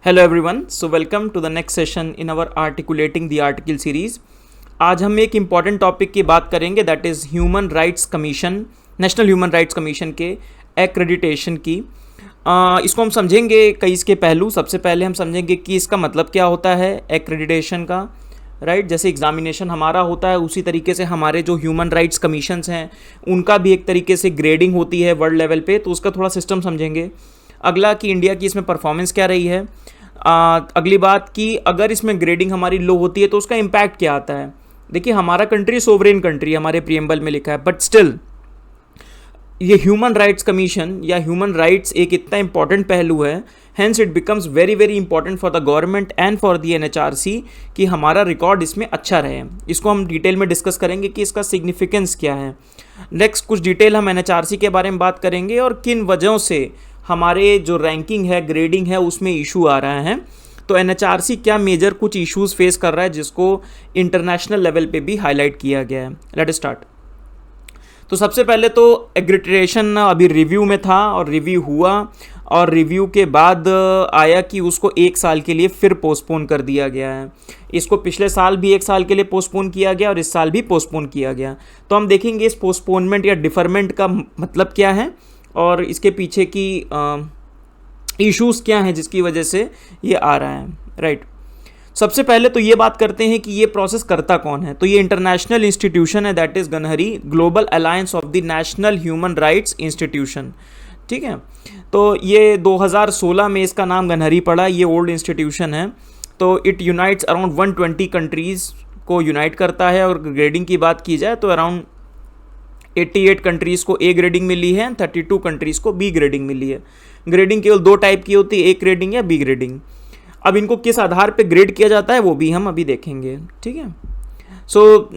Hello everyone, so welcome to the next session in our articulating the article series. आज हम एक important topic की बात करेंगे, that is human rights commission, national human rights commission के accreditation की। इसको हम समझेंगे कई इसके पहलू। सबसे पहले हम समझेंगे कि इसका मतलब क्या होता है एक्रेडिटेशन का, राइट। जैसे एग्जामिनेशन हमारा होता है उसी तरीके से हमारे जो ह्यूमन राइट्स कमीशंस हैं उनका भी एक तरीके से ग्रेडिंग होती है वर्ल्ड लेवल पे, तो उसका थोड़ा सिस्टम समझेंगे। अगला कि इंडिया की इसमें परफॉर्मेंस क्या रही है। अगली बात कि अगर इसमें ग्रेडिंग हमारी लो होती है तो उसका इम्पैक्ट क्या आता है। देखिए, हमारा कंट्री सोवरेन कंट्री हमारे प्रीएम्बल में लिखा है, बट स्टिल ये ह्यूमन राइट्स कमीशन या ह्यूमन राइट्स एक इतना इंपॉर्टेंट पहलू है, hence it becomes very very important for the government and for the NHRC कि हमारा रिकॉर्ड इसमें अच्छा रहे। इसको हम डिटेल में डिस्कस करेंगे कि इसका सिग्निफिकेंस क्या है। नेक्स्ट कुछ डिटेल हम एनएचआरसी के बारे में बात करेंगे और किन वजहों से हमारे जो रैंकिंग है, ग्रेडिंग है, उसमें इशू आ रहा है। तो एनएचआरसी क्या मेजर कुछ इश्यूज फेस कर रहा है जिसको इंटरनेशनल लेवल पे भी हाईलाइट किया गया है। Let start. तो सबसे पहले तो एग्रीटेशन अभी रिव्यू में था और रिव्यू हुआ, और रिव्यू के बाद आया कि उसको 1 साल के लिए फिर पोस्टपोन कर दिया गया है। इसको पिछले साल भी 1 साल के लिए पोस्टपोन किया गया और इस साल भी पोस्टपोन किया गया। तो हम देखेंगे इस पोस्टपोनमेंट या डिफरमेंट का मतलब क्या है और इसके पीछे की इश्यूज़ क्या हैं जिसकी वजह से ये आ रहा है, राइट। सबसे पहले तो ये बात करते हैं कि ये प्रोसेस करता कौन है। तो ये इंटरनेशनल इंस्टीट्यूशन है, that is GANHRI global alliance of the national human rights institution, ठीक है। तो ये 2016 में इसका नाम गनहरी पड़ा। ये ओल्ड इंस्टीट्यूशन है। तो इट यूनाइट्स अराउंड 120 कंट्रीज़ को यूनाइट करता है। और ग्रेडिंग की बात की जाए तो अराउंड 88 कंट्रीज़ को ए ग्रेडिंग मिली है, 32 कंट्रीज़ को बी ग्रेडिंग मिली है। ग्रेडिंग केवल 2 टाइप की होती है, ए ग्रेडिंग या बी ग्रेडिंग। अब इनको किस आधार पे ग्रेड किया जाता है वो भी हम अभी देखेंगे, ठीक है। सो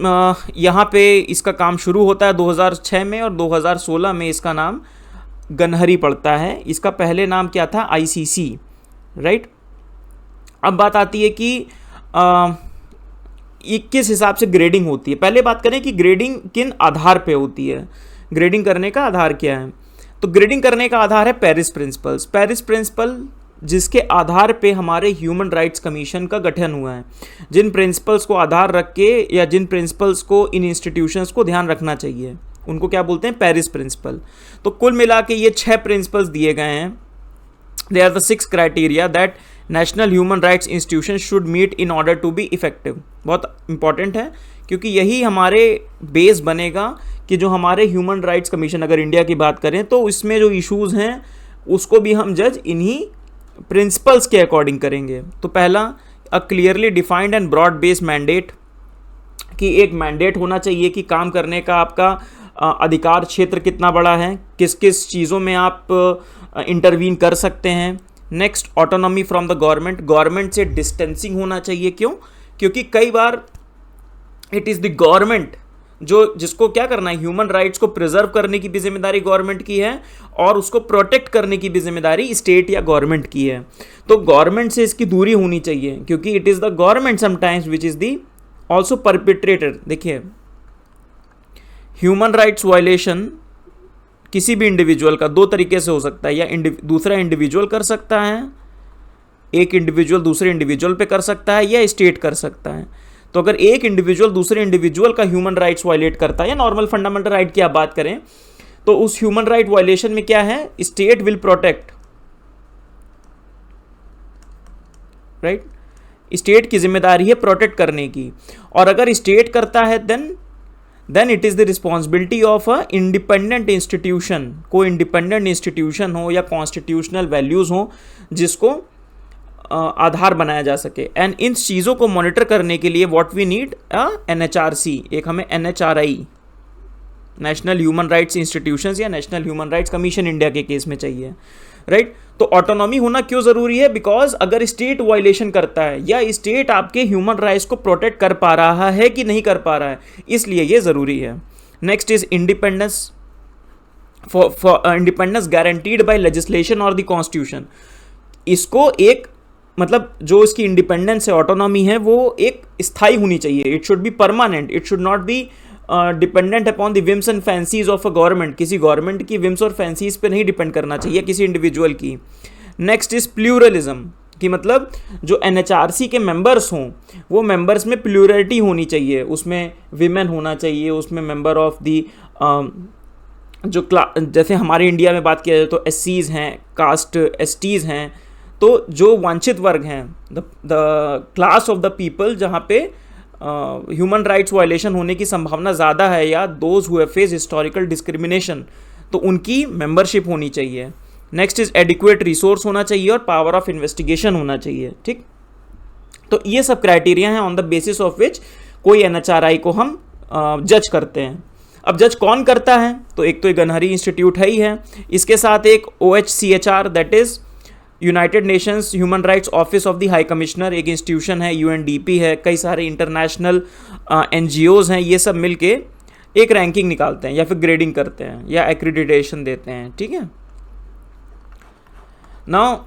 यहाँ पे इसका काम शुरू होता है 2006 में और 2016 में इसका नाम गनहरी पड़ता है। इसका पहले नाम क्या था, आईसीसी, राइट। अब बात आती है कि किस हिसाब से ग्रेडिंग होती है। पहले बात करें कि ग्रेडिंग किन आधार पे होती है, ग्रेडिंग करने का आधार क्या है। तो ग्रेडिंग करने का आधार है पेरिस प्रिंसिपल्स। पेरिस प्रिंसिपल जिसके आधार पे हमारे ह्यूमन राइट्स कमीशन का गठन हुआ है। जिन प्रिंसिपल्स को आधार रख के या जिन प्रिंसिपल्स को इन इंस्टीट्यूशंस को ध्यान रखना चाहिए उनको क्या बोलते हैं, पेरिस प्रिंसिपल। तो कुल मिला के ये 6 प्रिंसिपल्स दिए गए हैं। They are the 6 criteria that national human rights institution should meet in order to be effective. बहुत इंपॉर्टेंट है क्योंकि यही हमारे बेस बनेगा कि जो हमारे ह्यूमन राइट्स कमीशन, अगर इंडिया की बात करें तो इसमें जो इश्यूज़ हैं उसको भी हम जज इन्हीं प्रिंसिपल्स के अकॉर्डिंग करेंगे। तो पहला, a clearly defined and broad based mandate, कि एक मैंडेट होना चाहिए कि काम करने का आपका अधिकार क्षेत्र कितना बड़ा है, किस किस चीज़ों में आप इंटरवीन कर सकते हैं। Next, autonomy from the government, government से डिस्टेंसिंग होना चाहिए। क्यों? क्योंकि कई बार इट इज़ द गवर्नमेंट जिसको क्या करना है, ह्यूमन राइट्स को प्रिजर्व करने की भी जिम्मेदारी गवर्नमेंट की है और उसको प्रोटेक्ट करने की भी जिम्मेदारी स्टेट या गवर्नमेंट की है। तो गवर्नमेंट से इसकी दूरी होनी चाहिए क्योंकि it is the government sometimes which is the also perpetrator. देखिए, ह्यूमन राइट्स वायलेशन किसी भी इंडिविजुअल का 2 तरीके से हो सकता है, या दूसरा इंडिविजुअल कर सकता है, एक इंडिविजुअल दूसरे इंडिविजुअल पे कर सकता है, या स्टेट कर सकता है। तो अगर एक इंडिविजुअल दूसरे इंडिविजुअल का ह्यूमन राइट्स वायलेट करता है या नॉर्मल फंडामेंटल राइट की आप बात करें तो उस ह्यूमन राइट वायलेशन में क्या है, state will protect, right. State की जिम्मेदारी है प्रोटेक्ट करने की। और अगर स्टेट करता है then it is the responsibility of a independent institution. कोई इंडिपेंडेंट इंस्टीट्यूशन हो या कॉन्स्टिट्यूशनल वैल्यूज़ हो जिसको आधार बनाया जा सके। एंड इन चीज़ों को मॉनिटर करने के लिए what we need a NHRC, एक हमें NHRI, national human rights institutions या national human rights commission India के केस में चाहिए, राइट। तो ऑटोनॉमी होना क्यों ज़रूरी है, बिकॉज अगर स्टेट वायलेशन करता है या स्टेट आपके ह्यूमन राइट्स को प्रोटेक्ट कर पा रहा है कि नहीं कर पा रहा है, इसलिए ये ज़रूरी है। Next is independence, independence guaranteed bye legislation और द कॉन्स्टिट्यूशन। इसको एक मतलब जो इसकी इंडिपेंडेंस है, ऑटोनॉमी है, वो एक स्थायी होनी चाहिए। It should be permanent, it should not be dependent upon the whims and fancies of a government. किसी गवर्नमेंट की विम्स और फैंसीज पे नहीं डिपेंड करना चाहिए किसी इंडिविजुअल की। नेक्स्ट इज प्लूरलिज्म, कि मतलब जो NHRC के मेंबर्स हों वो मेंबर्स में प्लूरलिटी होनी चाहिए, उसमें विमेन होना चाहिए, उसमें मेंबर ऑफ दी जो जैसे हमारे इंडिया में बात किया जाए तो SCs हैं, कास्ट STs हैं, तो जो वांछित वर्ग हैं, the class of the people जहाँ पे ह्यूमन राइट्स वायलेशन होने की संभावना ज़्यादा है, या those who have face historical discrimination, तो उनकी मेंबरशिप होनी चाहिए। नेक्स्ट इज एडिक्वेट रिसोर्स होना चाहिए और पावर ऑफ इन्वेस्टिगेशन होना चाहिए। ठीक, तो ये सब क्राइटेरिया हैं on the basis of which कोई NHRI को हम जज करते हैं। अब जज कौन करता है, तो एक तो गनहरी इंस्टीट्यूट है ही है, इसके साथ एक OHCHR that is United Nations human rights office of the high commissioner एक इंस्टीट्यूशन है, UNDP है, कई सारे इंटरनेशनल NGOs हैं, ये सब मिलके एक रैंकिंग निकालते हैं या फिर ग्रेडिंग करते हैं या एक्रीडिटेशन देते हैं। ठीक है, नाउ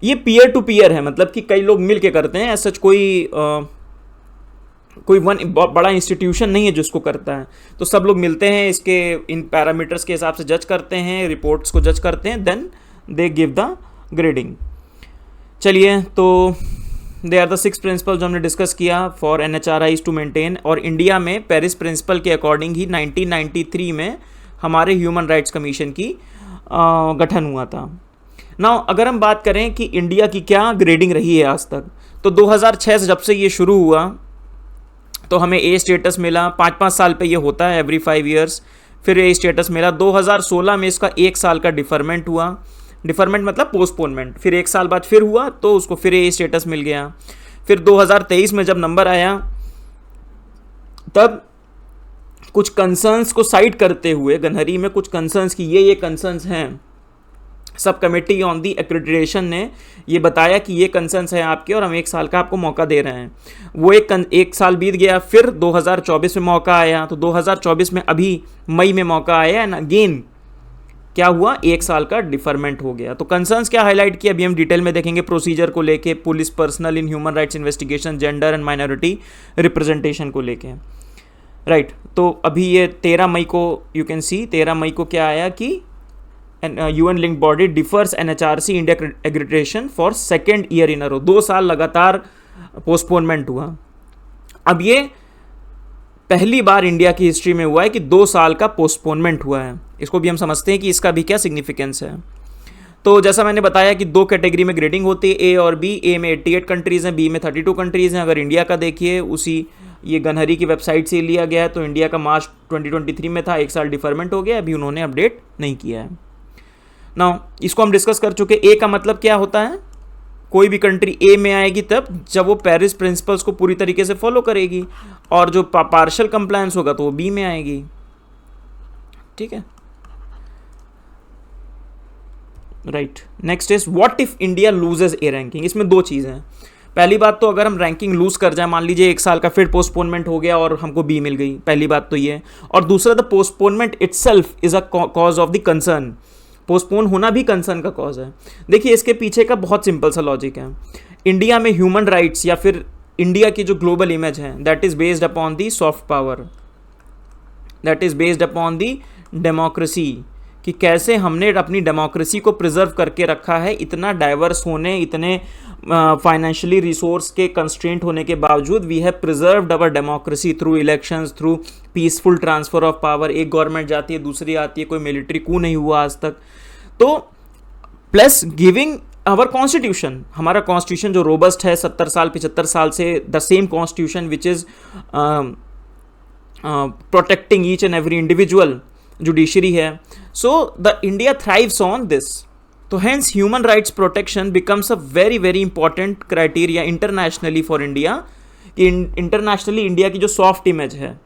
ये पीयर टू पीयर है, मतलब कि कई लोग मिल के करते हैं, सच कोई वन बड़ा इंस्टीट्यूशन नहीं है जो इसको करता है, तो सब लोग मिलते हैं, इसके इन पैरामीटर्स के हिसाब से जज करते हैं, रिपोर्ट्स को जज करते हैं, then they give the grading. चलिए, तो दे आर द 6 प्रिंसिपल जो हमने डिस्कस किया फॉर NHRIs टू मेंटेन, और इंडिया में पेरिस प्रिंसिपल के अकॉर्डिंग ही 1993 में हमारे ह्यूमन राइट्स कमीशन की गठन हुआ था। नाउ अगर हम बात करें कि इंडिया की क्या ग्रेडिंग रही है आज तक, तो 2006 से जब से ये शुरू हुआ तो हमें A स्टेटस मिला, 5-5 साल पे ये होता है, एवरी 5 ईयर्स, फिर A स्टेटस मिला। 2016 में इसका 1 साल का डिफरमेंट हुआ, डिफरमेंट मतलब पोस्टपोनमेंट, फिर 1 साल बाद फिर हुआ तो उसको फिर A स्टेटस मिल गया। फिर 2023 में जब नंबर आया तब कुछ कंसर्न्स को साइड करते हुए गनहरी में कुछ कंसर्न्स की ये कंसर्न्स हैं, sub committee on the accreditation ने ये बताया कि ये कंसर्न्स हैं आपके और हम 1 साल का आपको मौका दे रहे हैं। वो एक साल बीत गया, फिर 2024 में मौका आया, तो 2024 में अभी मई में मौका आया एंड अगेन क्या हुआ, 1 साल का डिफरमेंट हो गया। तो कंसर्न्स क्या हाईलाइट किया अभी हम डिटेल में देखेंगे, प्रोसीजर को लेके, police personal in human rights investigation, gender and minority representation को लेके, राइट। तो अभी ये 13 मई को यू कैन सी 13 मई को क्या आया कि UN linked body differs NHRC India accreditation for 2nd year in a row, 2 साल लगातार पोस्टपोनमेंट हुआ। अब ये पहली बार इंडिया की हिस्ट्री में हुआ है कि 2 साल का पोस्टपोनमेंट हुआ है। इसको भी हम समझते हैं कि इसका भी क्या सिग्निफिकेंस है। तो जैसा मैंने बताया कि 2 कैटेगरी में ग्रेडिंग होती है, A और B। A में 88 कंट्रीज़ हैं, B में 32 कंट्रीज़ हैं। अगर इंडिया का देखिए, उसी ये गनहरी की वेबसाइट से लिया गया है, तो इंडिया का मार्च 2023 में था, 1 साल डिफरमेंट हो गया, अभी उन्होंने अपडेट नहीं किया है। नाउ इसको हम डिस्कस कर चुके। A का मतलब क्या होता है, कोई भी कंट्री A में आएगी तब जब वो पेरिस प्रिंसिपल्स को पूरी तरीके से फॉलो करेगी, और जो पार्शियल कंप्लायंस होगा तो वो B में आएगी। ठीक है, right. Next is what if India loses A ranking. इसमें 2 चीज़ें हैं। पहली बात तो अगर हम रैंकिंग लूज कर जाए, मान लीजिए 1 साल का फिर पोस्टपोनमेंट हो गया और हमको B मिल गई, पहली बात तो ये। और दूसरा, the postponement itself is a cause of the concern. Postpone होना भी कंसर्न का कॉज है। देखिए, इसके पीछे का बहुत सिंपल सा लॉजिक है। इंडिया में ह्यूमन राइट्स या फिर इंडिया की जो ग्लोबल इमेज है, that is based upon the soft power, that is based upon the democracy, कि कैसे हमने अपनी डेमोक्रेसी को प्रिजर्व करके रखा है, इतना डाइवर्स होने, इतने फाइनेंशियली रिसोर्स के कंस्ट्रेंट होने के बावजूद we have preserved our democracy through elections, through peaceful transfer of power. एक गवर्नमेंट जाती है, दूसरी आती है, कोई मिलिट्री कू नहीं हुआ आज तक। तो प्लस गिविंग आवर कॉन्स्टिट्यूशन, हमारा कॉन्स्टिट्यूशन जो रोबस्ट है 70 साल 75 साल से, the same constitution which is protecting each and every individual, judiciary है। So the India thrives on this. तो hence human rights protection becomes a very very important criteria internationally for India, कि internationally India की जो soft image है,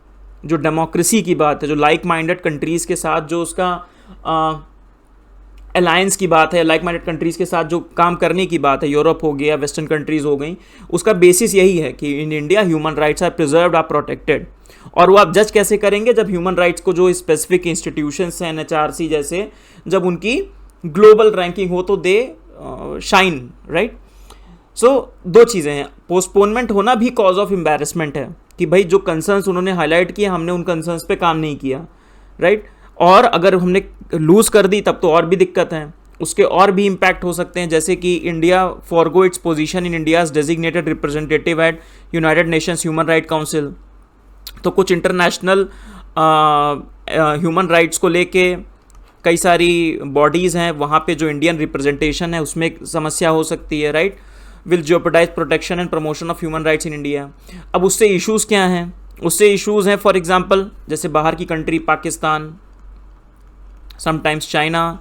जो democracy की बात है, जो लाइक माइंडेड कंट्रीज़ के साथ जो उसका अलायंस की बात है, लाइक माइंडेड कंट्रीज़ के साथ जो काम करने की बात है, यूरोप हो गया, वेस्टर्न कंट्रीज़ हो गई, उसका बेसिस यही है कि in India human rights are preserved, are protected. और वो आप जज कैसे करेंगे, जब ह्यूमन राइट्स को जो स्पेसिफिक इंस्टीट्यूशंस हैं NHRC जैसे, जब उनकी ग्लोबल रैंकिंग हो तो दे शाइन, राइट। सो 2 चीज़ें हैं, पोस्टपोनमेंट होना भी कॉज ऑफ एम्बैरेसमेंट है, कि भाई जो कंसर्न्स उन्होंने हाईलाइट किए हमने उन कंसर्न्स पे काम नहीं किया, राइट। और अगर हमने लूज़ कर दी तब तो और भी दिक्कत है। उसके और भी इम्पैक्ट हो सकते हैं, जैसे कि India forgo its position in India's designated representative at United Nations human right council. तो कुछ इंटरनेशनल ह्यूमन राइट्स को लेके कई सारी बॉडीज़ हैं, वहाँ पे जो इंडियन रिप्रेजेंटेशन है उसमें एक समस्या हो सकती है, right. Will jeopardize protection and promotion of human rights in India. अब उससे इश्यूज़ क्या हैं? उससे इश्यूज़ हैं फॉर एग्जांपल जैसे बाहर की कंट्री पाकिस्तान, समटाइम्स चाइना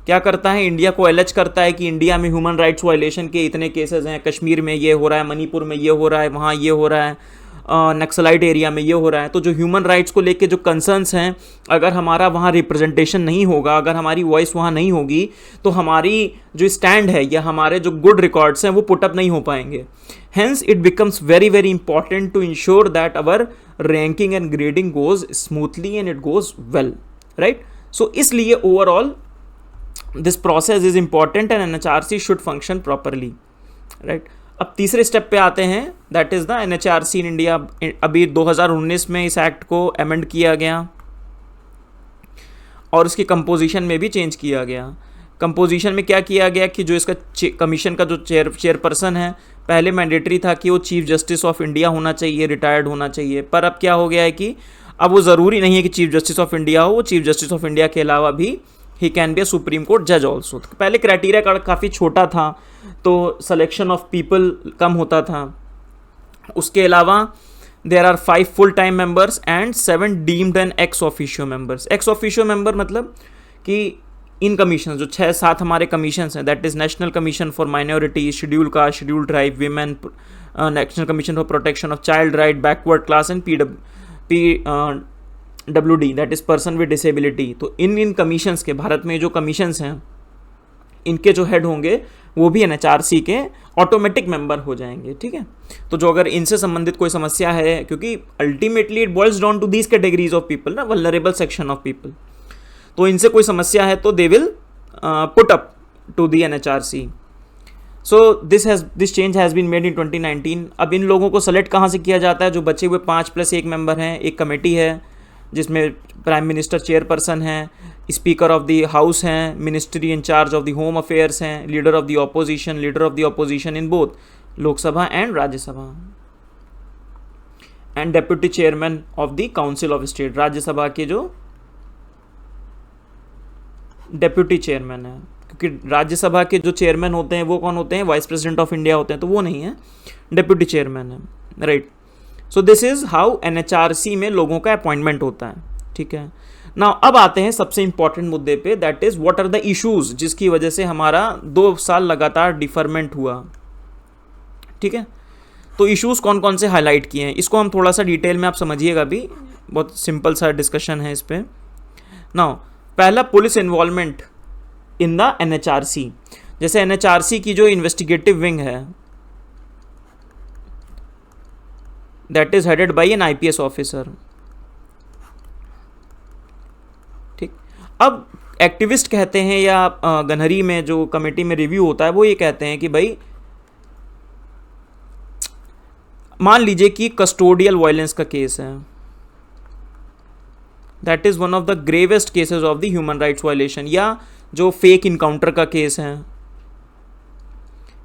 क्या करता है, इंडिया को एलेज करता है कि इंडिया में ह्यूमन राइट्स वायलेशन के इतने केसेस हैं, कश्मीर में ये हो रहा है, मणिपुर में ये हो रहा है, वहाँ ये हो रहा है, नक्सलाइट एरिया में ये हो रहा है। तो जो ह्यूमन राइट्स को लेके जो कंसर्न्स हैं, अगर हमारा वहाँ रिप्रेजेंटेशन नहीं होगा, अगर हमारी वॉइस वहाँ नहीं होगी, तो हमारी जो स्टैंड है या हमारे जो गुड रिकॉर्ड्स हैं वो पुटअप नहीं हो पाएंगे। Hence it becomes very very important to ensure that our ranking and grading goes smoothly and it goes well, right. So इसलिए overall this process is important and NHRC should function properly, right. अब तीसरे step पे आते हैं, that is the NHRC in India. अभी 2019 में इस act को अमेंड किया गया और उसकी कंपोजिशन में भी चेंज किया गया। कंपोजिशन में क्या किया गया कि जो इसका कमीशन का जो चेयरपर्सन है, पहले मैंडेटरी था कि वो चीफ जस्टिस ऑफ इंडिया होना चाहिए, रिटायर्ड होना चाहिए, पर अब क्या हो गया है कि अब वो ज़रूरी नहीं है कि चीफ जस्टिस ऑफ इंडिया हो, वो चीफ जस्टिस ऑफ इंडिया के अलावा भी he can be a supreme court जज ऑल्सो। पहले क्राइटेरिया काफ़ी छोटा था, तो सिलेक्शन ऑफ पीपल कम होता था। उसके अलावा there are 5 full time members and 7 deemed and ex officio members. Ex officio member मतलब कि इन कमीशन जो 6-7 हमारे कमीशन हैं, that is national commission for minority, schedule caste, schedule tribe, women, national commission for protection of child right, backward class and PWD that is person with disability. तो इन commissions के, भारत में जो कमीशंस हैं, इनके जो हेड होंगे वो भी NHRC के ऑटोमेटिक मेंबर हो जाएंगे, ठीक है। तो जो अगर इनसे संबंधित कोई समस्या है, क्योंकि ultimately it boils down to these categories of people ना, वल्नरेबल सेक्शन ऑफ पीपल, तो इनसे कोई समस्या है तो they will put up to the NHRC। So this change has been made in 2019। अब इन लोगों को सेलेक्ट कहाँ से किया जाता है? जो बचे हुए 5+1 मेंबर हैं, एक कमेटी है जिसमें प्राइम मिनिस्टर चेयरपर्सन हैं, स्पीकर ऑफ द हाउस हैं, ministry in charge of the home affairs हैं, leader of the opposition in both Lok Sabha and Rajya Sabha, and deputy chairman of the council of state. Rajya Sabha के जो deputy chairman है, क्योंकि राज्यसभा के जो chairman होते हैं वो कौन होते हैं? वाइस प्रेसिडेंट ऑफ इंडिया होते हैं, तो वो नहीं है, डेप्यूटी चेयरमैन है, right. So this is how NHRC में लोगों का अपॉइंटमेंट होता है, ठीक है ना। अब आते हैं सबसे इंपॉर्टेंट मुद्दे पे, that is what are the issues जिसकी वजह से हमारा 2 साल लगातार डिफरमेंट हुआ, ठीक है। तो इश्यूज कौन कौन से हाईलाइट किए हैं, इसको हम थोड़ा सा डिटेल में आप समझिएगा भी, बहुत सिंपल सा डिस्कशन है इस पे। नाउ पहला, police involvement in the NHRC। जैसे NHRC की जो इन्वेस्टिगेटिव विंग है, that is headed by an IPS officer, ठीक। अब एक्टिविस्ट कहते हैं, या गनहरी में जो कमेटी में रिव्यू होता है वो ये कहते हैं कि भाई मान लीजिए कि कस्टोडियल वायलेंस का केस है, that is one of the gravest cases of the human rights violation, या जो फेक इनकाउंटर का केस है।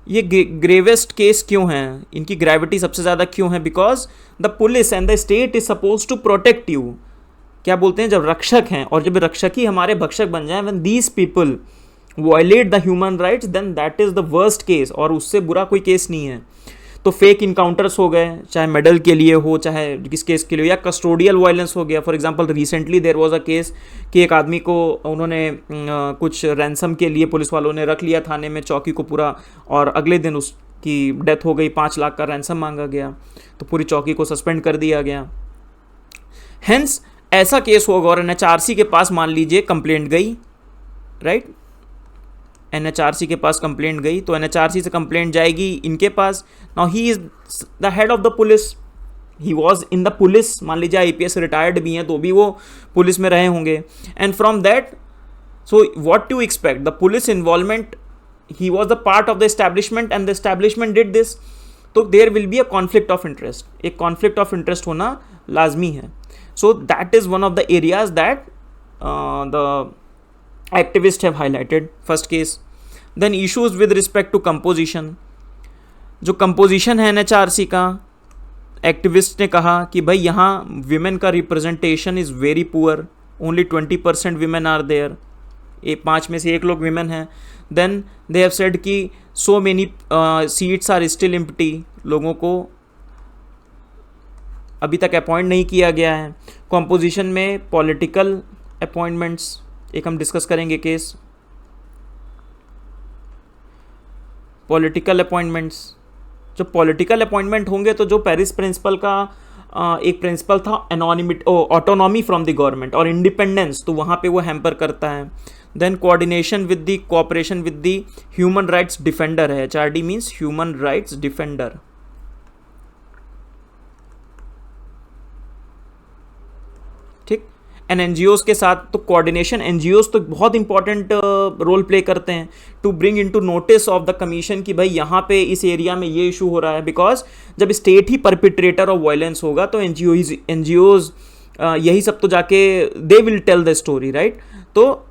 ये ग्रेवेस्ट केस क्यों हैं, इनकी ग्रेविटी सबसे ज़्यादा क्यों है? Because the police and the state is suppose to protect you. क्या बोलते हैं, जब रक्षक हैं और जब रक्षक ही हमारे भक्षक बन जाए, when these people violate the human rights, then that is the worst case, और उससे बुरा कोई केस नहीं है। तो फेक इनकाउंटर्स हो गए, चाहे मेडल के लिए हो, चाहे किस केस के लिए, या कस्टोडियल वायलेंस हो गया। For example recently there was a case कि एक आदमी को उन्होंने कुछ रैंसम के लिए पुलिस वालों ने रख लिया थाने में, चौकी को पूरा, और अगले दिन उसकी डेथ हो गई, 5 लाख का रैंसम मांगा गया, तो पूरी चौकी को सस्पेंड कर दिया गया। हेंस ऐसा केस होगा और NHRC के पास मान लीजिए कंप्लेंट गई, राइट, NHRC के पास कंप्लेंट गई, तो NHRC से कंप्लेंट जाएगी इनके पास। Now he is the head of the police, he was in the police, मान लीजिए IPS रिटायर्ड भी हैं तो भी वो पुलिस में रहे होंगे, and from that, so what to expect, the police involvement, he was the part of the establishment and the establishment did this, तो there will be a conflict of interest, एक कॉन्फ्लिक्ट ऑफ इंटरेस्ट होना लाजमी है। So that is one of the areas that the activists have highlighted first case. Then issues with respect to composition. जो composition है NHRC का, activist ने कहा कि भाई यहाँ विमेन का representation is very poor, only 20% women are there, 5 में से 1 लोग विमेन हैं. देन दे हैव सेड कि so many seats are still empty, लोगों को अभी तक अपॉइंट नहीं किया गया है. कॉम्पोजिशन में पॉलिटिकल अपॉइंटमेंट्स, एक हम डिस्कस करेंगे केस, पॉलिटिकल अपॉइंटमेंट्स. जो पॉलिटिकल अपॉइंटमेंट होंगे तो जो पेरिस प्रिंसिपल का एक प्रिंसिपल था anonymity, autonomy from the government और इंडिपेंडेंस, तो वहाँ पे वो हैम्पर करता है. Then coordination with the cooperation with the human rights defender है, HRD means human rights defender. ठीक. एंड एनजीओज के साथ तो कोऑर्डिनेशन, एनजीओज तो बहुत इंपॉर्टेंट रोल प्ले करते हैं to bring into notice of the commission कि भाई यहाँ पे इस एरिया में ये इशू हो रहा है. बिकॉज जब स्टेट ही परपिट्रेटर ऑफ वायलेंस होगा तो एनजीओज यही सब तो जाके they will tell the story, right. तो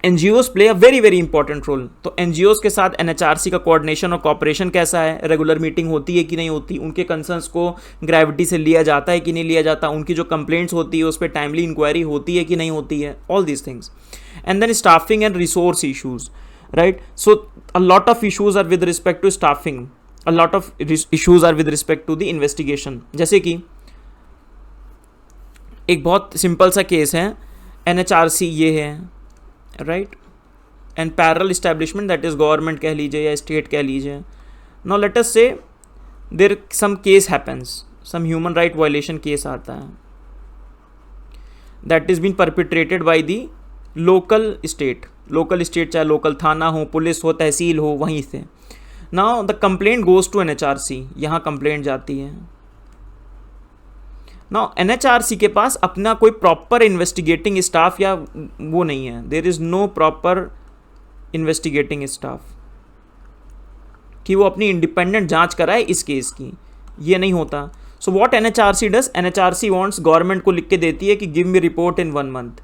NGOs play a very very important role. तो एनजीओज के साथ एनएचआरसी का कोऑर्डिनेशन और कॉपरेशन कैसा है, रेगुलर मीटिंग होती है कि नहीं होती, उनके कंसर्न्स को ग्रेविटी से लिया जाता है कि नहीं लिया जाता, उनकी जो कंप्लेंट्स होती है उस पर टाइमली इंक्वायरी होती है कि नहीं होती है, all these things. And then staffing and resource issues, right. So a lot of issues are with respect to staffing, a lot of issues are with respect to the investigation. जैसे कि एक बहुत सिंपल सा case है, NHRC ये है, right, and parallel establishment that is government कह लीजिए या स्टेट कह लीजिए. Now let us say there some case happens, some human right violation case आता है that is been perpetrated by the local state चाहे लोकल थाना हो, पुलिस हो, तहसील हो, वहीं से. Now the complaint goes to NHRC, यहाँ कंप्लेंट जाती है. नाउ एनएचआरसी के पास अपना कोई प्रॉपर इन्वेस्टिगेटिंग स्टाफ या वो नहीं है, there is no proper investigating staff कि वो अपनी इंडिपेंडेंट जांच कराए इस केस की, ये नहीं होता. So what NHRC does, NHRC wants, government को लिख के देती है कि गिव मी रिपोर्ट इन 1 मंथ,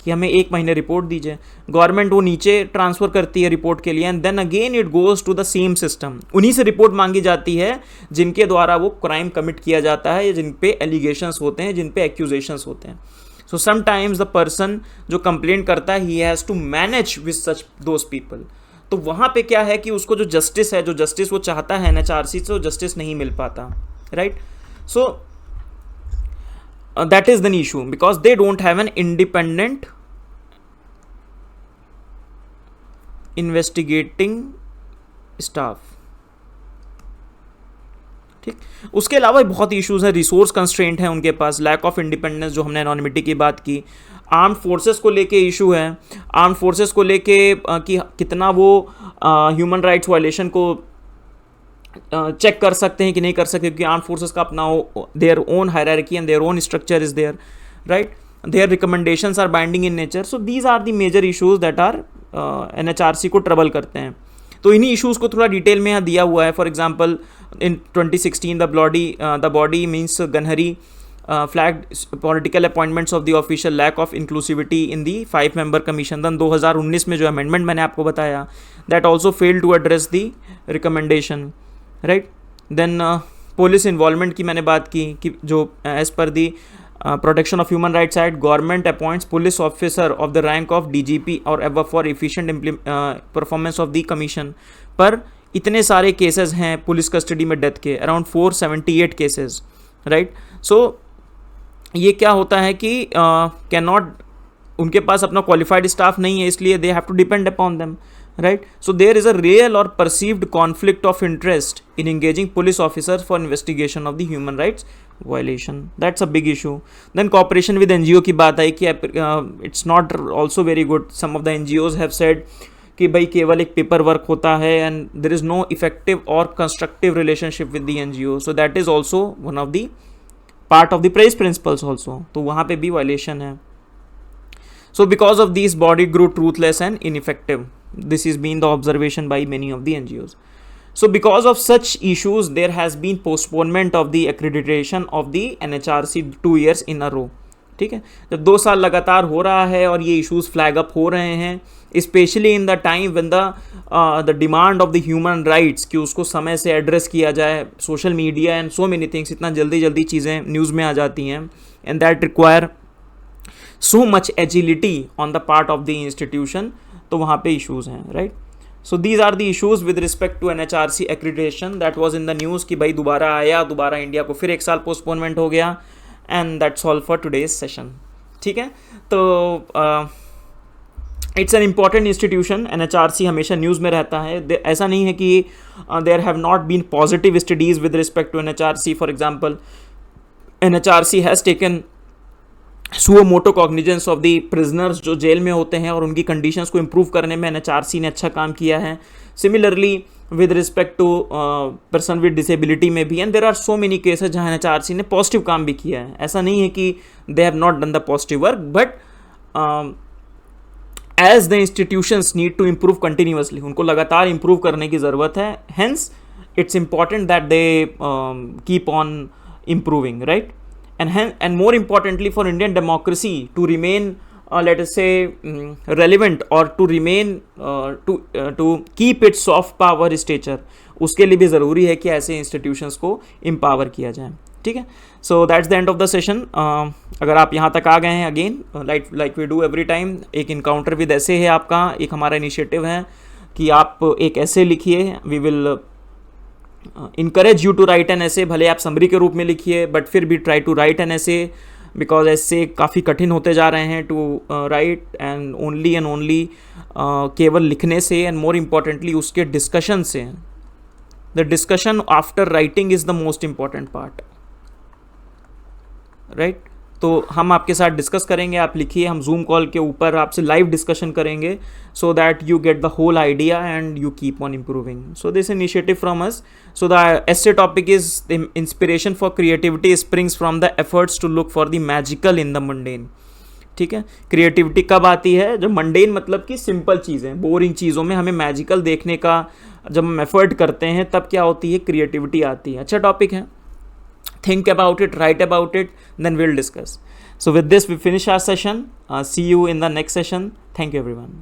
कि हमें 1 महीने रिपोर्ट दीजिए. गवर्नमेंट वो नीचे ट्रांसफ़र करती है रिपोर्ट के लिए, and then again it goes to the same system. उन्हीं से रिपोर्ट मांगी जाती है जिनके द्वारा वो क्राइम कमिट किया जाता है या जिन पे एलिगेशंस होते हैं, जिन पे एक्यूजेशंस होते हैं. सो समटाइम्स द पर्सन जो कंप्लेंट करता है he has to manage with such those people. तो वहाँ पे क्या है कि उसको जो जस्टिस है, जो जस्टिस वो चाहता है एनएचआरसी से, वो जस्टिस नहीं मिल पाता, right. So that is the issue because they don't have an independent investigating staff. ठीक. उसके अलावा बहुत इश्यूज है, रिसोर्स कंस्ट्रेंट है उनके पास, लैक ऑफ इंडिपेंडेंस जो हमने एनोनिमिटी की बात की. आर्म्ड फोर्सेस को लेके इशू है, आर्म्ड फोर्सेस को लेके कि कितना वो ह्यूमन राइट्स वायलेशन को चेक कर सकते हैं कि नहीं कर सकते, क्योंकि आर्म फोर्सेस का अपना their own hierarchy and their own structure is there, right. Their recommendations are binding in nature. So these are the major issues that are NHRC को ट्रबल करते हैं. तो इन्हीं इशूज़ को थोड़ा डिटेल में यहाँ दिया हुआ है. For example in 2016 the body means GANHRI flagged political appointments of the official lack of inclusivity in the 5-member commission. then 2019 में जो amendment मैंने आपको बताया that also failed to address the recommendation, right. then police involvement की मैंने बात की कि जो as per the Protection of Human Rights Act, government appoints police officer of the rank of DGP or above for efficient performance of the commission. पर इतने सारे cases हैं पुलिस कस्टडी में डेथ के, अराउंड 478 केसेस, राइट. सो ये क्या होता है कि कैन नॉट, उनके पास अपना क्वालिफाइड स्टाफ नहीं है, इसलिए they have to depend upon them, right. So there is a real or perceived conflict of interest in engaging police officers for investigation of the human rights violation. That's a big issue. Then cooperation with NGO की बात आई कि it's not also very good. Some of the NGOs have said कि भाई केवल एक paper work होता है and there is no effective or constructive relationship with the NGO. So that is also one of the part of the praise principles also. तो वहाँ पे भी violation है. So because of these, body grew truthless and ineffective. This has been the observation by many of the NGOs. So because of such issues, there has been postponement of the accreditation of the NHRC 2 years in a row. ठीक है, जब 2 साल लगातार हो रहा है और ये इश्यूज फ्लैग अप हो रहे हैं, specially in the time when the demand of the human rights कि उसको समय से एड्रेस किया जाए, social media and so many things, इतना जल्दी जल्दी चीज़ें न्यूज़ में आ जाती हैं, and that require so much agility on the part of the institution, तो वहाँ पे इश्यूज हैं, right. So these are the issues with respect to NHRC accreditation that was in the news कि भाई दोबारा आया, दोबारा इंडिया को फिर 1 साल पोस्टपोनमेंट हो गया, and that's all for today's session. ठीक है, तो it's an important institution. NHRC हमेशा न्यूज़ में रहता है. ऐसा नहीं है कि there have not been positive studies with respect to NHRC. For example, NHRC has taken suo motu cognizance of the prisoners जो जेल में होते हैं, और उनकी कंडीशंस को इम्प्रूव करने में NHRC ने अच्छा काम किया है. Similarly with respect to person with disability में भी, and there are so many cases जहाँ NHRC ने पॉजिटिव काम भी किया है. ऐसा नहीं है कि they have not done the positive work, but as the institutions need to improve continuously, उनको लगातार इम्प्रूव करने की ज़रूरत है. Hence it's important that they keep on improving, right. And more importantly for Indian democracy to remain let us say relevant or to remain to keep its soft power stature, उसके लिए भी ज़रूरी है कि ऐसे institutions को empower किया जाए. ठीक है, so that's the end of the session. अगर आप यहाँ तक आ गए हैं, again like we do every time, एक encounter with essay है आपका, एक हमारा initiative है कि आप एक essay लिखिए. We will encourage you to write an essay. भले आप समरी के रूप में लिखिए, बट फिर भी try to write an essay, because ऐसे काफ़ी कठिन होते जा रहे हैं टू राइट, एंड ओनली केवल लिखने से, एंड मोर इम्पॉर्टेंटली उसके डिस्कशन से. The discussion after writing is the most important part, right. तो हम आपके साथ डिस्कस करेंगे, आप लिखिए, हम जूम कॉल के ऊपर आपसे लाइव डिस्कशन करेंगे, so that you get the whole idea and you keep on improving. So this initiative from us. So the essay topic is the inspiration for creativity springs from the efforts to look for the magical in the mundane. ठीक है, creativity कब आती है? जब mundane मतलब कि simple चीज़ें, boring चीज़ों में हमें मैजिकल देखने का जब हम एफर्ट करते हैं, तब क्या होती है? क्रिएटिविटी आती है. अच्छा टॉपिक है. Think about it, write about it, then we'll discuss. So with this, we finish our session. See you in the next session. Thank you, everyone.